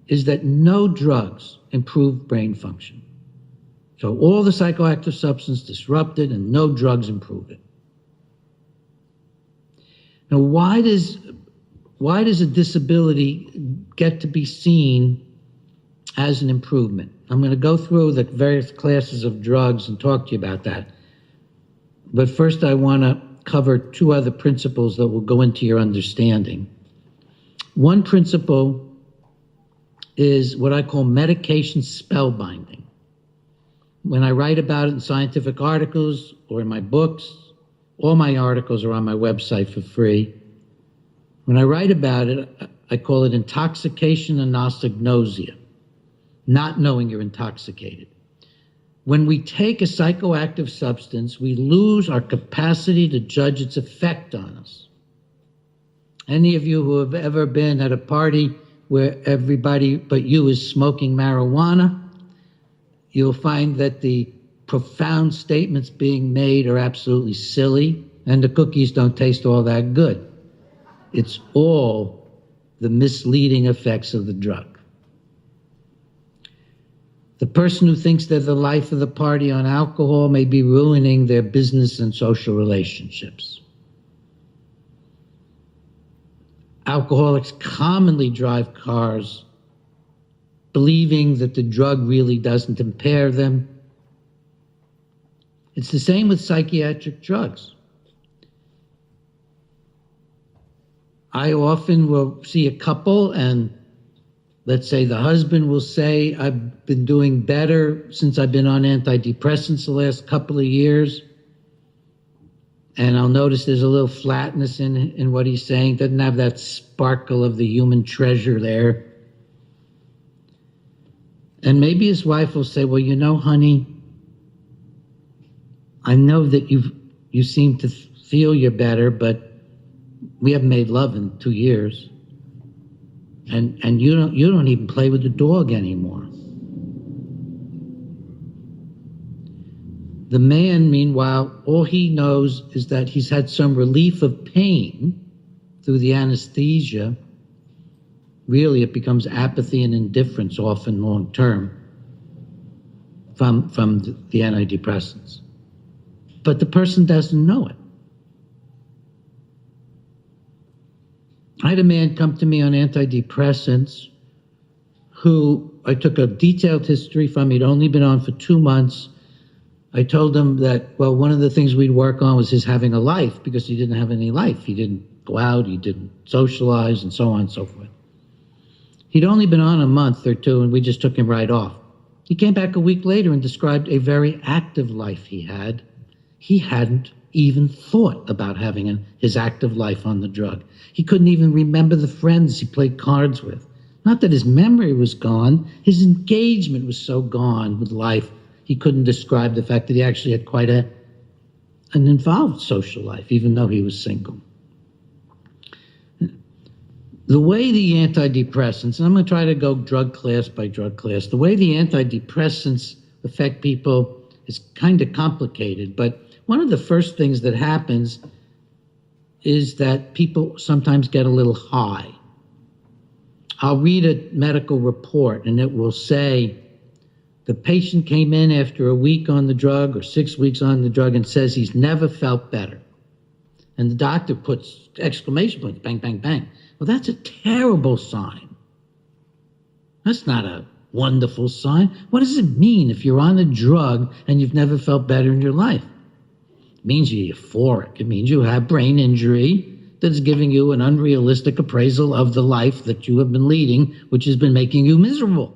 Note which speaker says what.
Speaker 1: is that no drugs improve brain function. So all the psychoactive substance disrupted and no drugs improve it. Now, why does a disability get to be seen as an improvement? I'm going to go through the various classes of drugs and talk to you about that. But first, I want to cover two other principles that will go into your understanding. One principle is what I call medication spellbinding. When I write about it in scientific articles or in my books, all my articles are on my website for free. When I write about it, I call it intoxication anosognosia, not knowing you're intoxicated. When we take a psychoactive substance, we lose our capacity to judge its effect on us. Any of you who have ever been at a party where everybody but you is smoking marijuana, you'll find that the profound statements being made are absolutely silly, and the cookies don't taste all that good. It's all the misleading effects of the drug. The person who thinks they're the life of the party on alcohol may be ruining their business and social relationships. Alcoholics commonly drive cars believing that the drug really doesn't impair them. It's the same with psychiatric drugs. I often will see a couple, and let's say the husband will say, I've been doing better since I've been on antidepressants the last couple of years. And I'll notice there's a little flatness in what he's saying. Doesn't have that sparkle of the human treasure there. And maybe his wife will say, well, you know, honey, I know that you seem to feel you're better, but we haven't made love in 2 years. And you don't even play with the dog anymore. The man, meanwhile, all he knows is that he's had some relief of pain through the anesthesia. Really, it becomes apathy and indifference, often long term, from the antidepressants. But the person doesn't know it. I had a man come to me on antidepressants who I took a detailed history from. He'd only been on for 2 months. I told him that, well, one of the things we'd work on was his having a life, because he didn't have any life. He didn't go out, he didn't socialize, and so on and so forth. He'd only been on a month or two, and we just took him right off. He came back a week later and described a very active life he had. He hadn't even thought about having his active life on the drug. He couldn't even remember the friends he played cards with. Not that his memory was gone, his engagement was so gone with life, he couldn't describe the fact that he actually had quite an involved social life, even though he was single. The way the antidepressants, and I'm going to try to go drug class by drug class, the way the antidepressants affect people is kind of complicated, but one of the first things that happens is that people sometimes get a little high. I'll read a medical report, and it will say, the patient came in after a week on the drug or 6 weeks on the drug and says he's never felt better. And the doctor puts exclamation points, bang, bang, bang. Well, that's a terrible sign. That's not a wonderful sign. What does it mean if you're on a drug and you've never felt better in your life? It means you're euphoric. It means you have brain injury that's giving you an unrealistic appraisal of the life that you have been leading, which has been making you miserable.